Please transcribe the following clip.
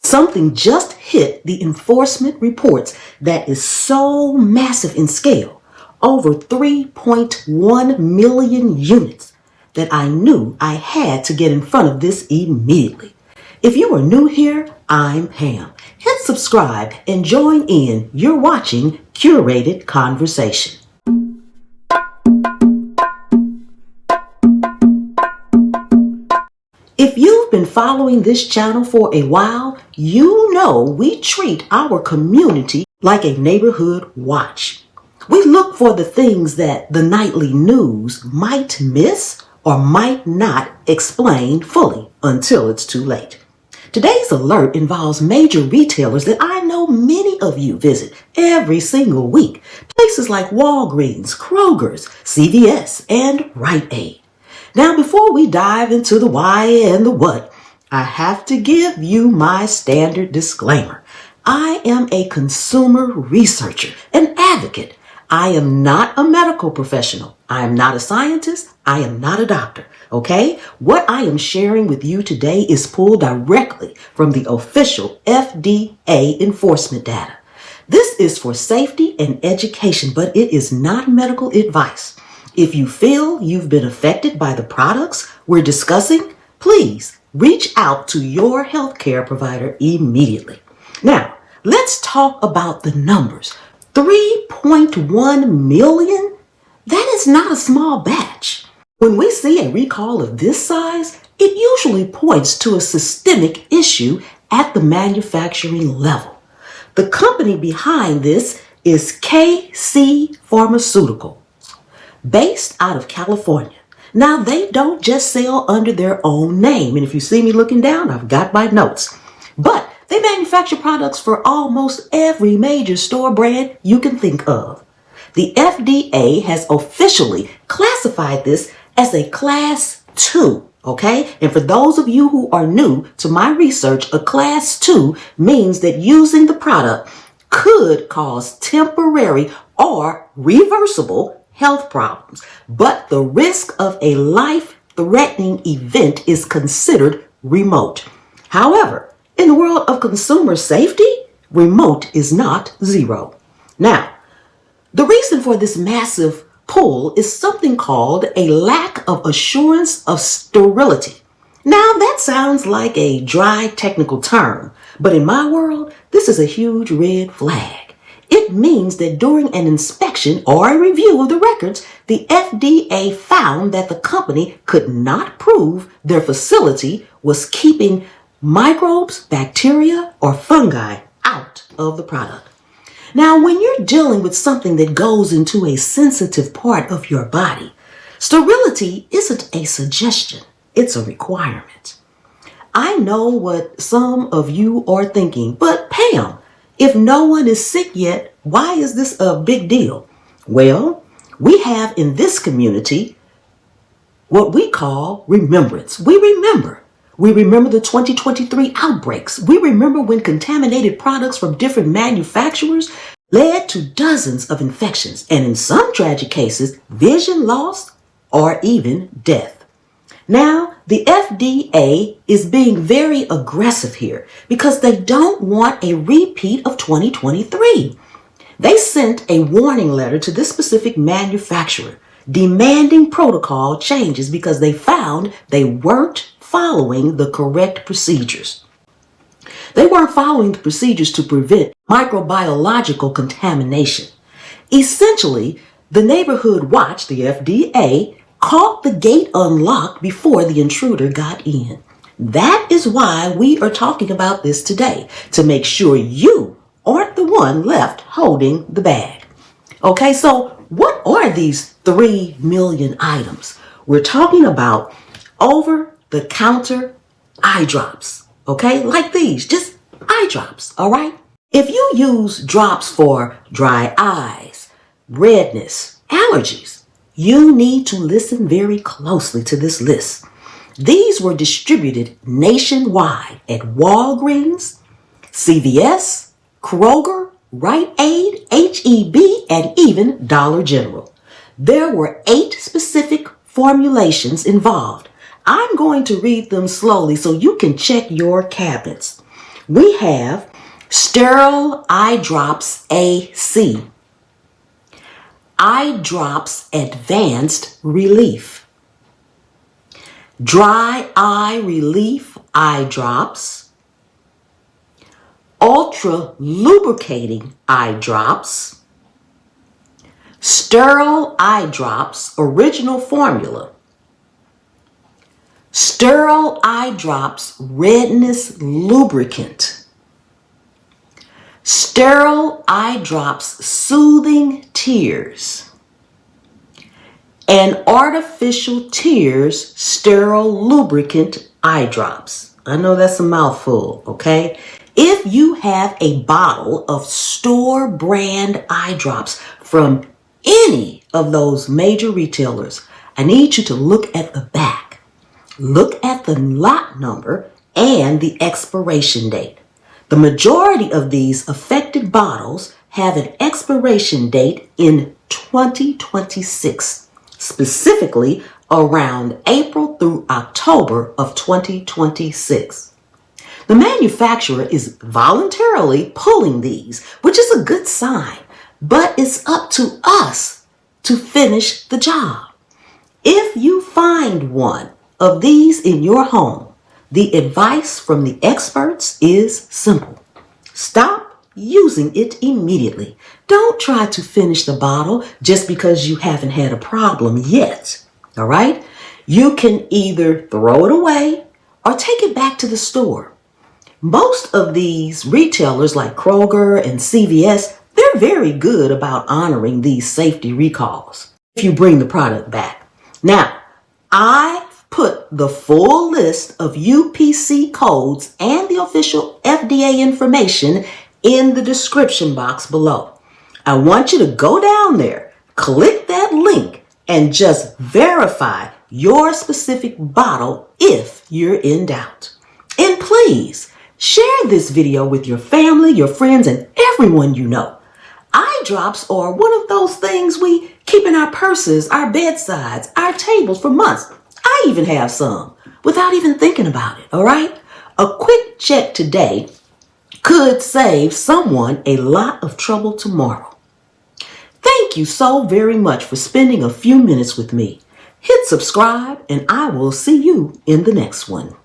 Something just hit the enforcement reports that is so massive in scale, over 3.1 million units, that I knew I had to get in front of this immediately. If you are new here, I'm Pam. Hit subscribe and join in. You're watching Curated Conversation. If you've been following this channel for a while, you know we treat our community like a neighborhood watch. We look for the things that the nightly news might miss or might not explain fully until it's too late. Today's alert involves major retailers that I know many of you visit every single week. Places like Walgreens, Kroger's, CVS, and Rite Aid. Now, before we dive into the why and the what, I have to give you my standard disclaimer. I am a consumer researcher, an advocate. I am not a medical professional. I am not a scientist. I am not a doctor. Okay? What I am sharing with you today is pulled directly from the official FDA enforcement data. This is for safety and education, but it is not medical advice. If you feel you've been affected by the products we're discussing, please reach out to your healthcare provider immediately. Now, let's talk about the numbers. 3.1 million? That is not a small batch. When we see a recall of this size, it usually points to a systemic issue at the manufacturing level. The company behind this is KC Pharmaceuticals, based out of California. Now, they don't just sell under their own name. And if you see me looking down, I've got my notes. But they manufacture products for almost every major store brand you can think of. The FDA has officially classified this as a Class 2, okay? And for those of you who are new to my research, a Class 2 means that using the product could cause temporary or reversible health problems, but the risk of a life-threatening event is considered remote. However, in the world of consumer safety, remote is not zero. Now, the reason for this massive pull is something called a lack of assurance of sterility. Now, that sounds like a dry technical term, but in my world, this is a huge red flag. It means that during an inspection or a review of the records, the FDA found that the company could not prove their facility was keeping microbes, bacteria, or fungi out of the product. Now, when you're dealing with something that goes into a sensitive part of your body, sterility isn't a suggestion, it's a requirement. I know what some of you are thinking, but Pam, if no one is sick yet, why is this a big deal? Well, we have in this community what we call remembrance. We remember. We remember the 2023 outbreaks. We remember when contaminated products from different manufacturers led to dozens of infections, and in some tragic cases, vision loss or even death. Now, the FDA is being very aggressive here because they don't want a repeat of 2023. They sent a warning letter to this specific manufacturer demanding protocol changes because they found they weren't following the correct procedures. They weren't following the procedures to prevent microbiological contamination. Essentially, the neighborhood watch, the FDA, caught the gate unlocked before the intruder got in. That is why we are talking about this today, to make sure you aren't the one left holding the bag. Okay, so what are these 3 million items? We're talking about over-the-counter eye drops, okay? Like these, just eye drops, all right? If you use drops for dry eyes, redness, allergies, you need to listen very closely to this list. These were distributed nationwide at Walgreens, CVS, Kroger, Rite Aid, HEB, and even Dollar General. There were 8 specific formulations involved. I'm going to read them slowly so you can check your cabinets. We have Sterile Eye Drops AC, Eye Drops Advanced Relief, Dry Eye Relief Eye Drops, Ultra Lubricating Eye Drops, Sterile Eye Drops Original Formula, Sterile Eye Drops Redness Lubricant, Sterile Eye Drops Soothing Tears, and Artificial Tears Sterile Lubricant Eye Drops. I know that's a mouthful, okay? If you have a bottle of store brand eye drops from any of those major retailers, I need you to look at the back. Look at the lot number and the expiration date. The majority of these affected bottles have an expiration date in 2026, specifically around April through October of 2026. The manufacturer is voluntarily pulling these, which is a good sign, but it's up to us to finish the job. If you find one of these in your home, the advice from the experts is simple. Stop using it immediately. Don't try to finish the bottle just because you haven't had a problem yet. All right? You can either throw it away or take it back to the store. Most of these retailers like Kroger and CVS, they're very good about honoring these safety recalls if you bring the product back. Now, I've put the full list of UPC codes and the official FDA information in the description box below. I want you to go down there, click that link, and just verify your specific bottle if you're in doubt. And please, share this video with your family, your friends, and everyone you know. Eye drops are one of those things we keep in our purses, our bedsides, our tables for months. I even have some without even thinking about it, all right? A quick check today could save someone a lot of trouble tomorrow. Thank you so very much for spending a few minutes with me. Hit subscribe and I will see you in the next one.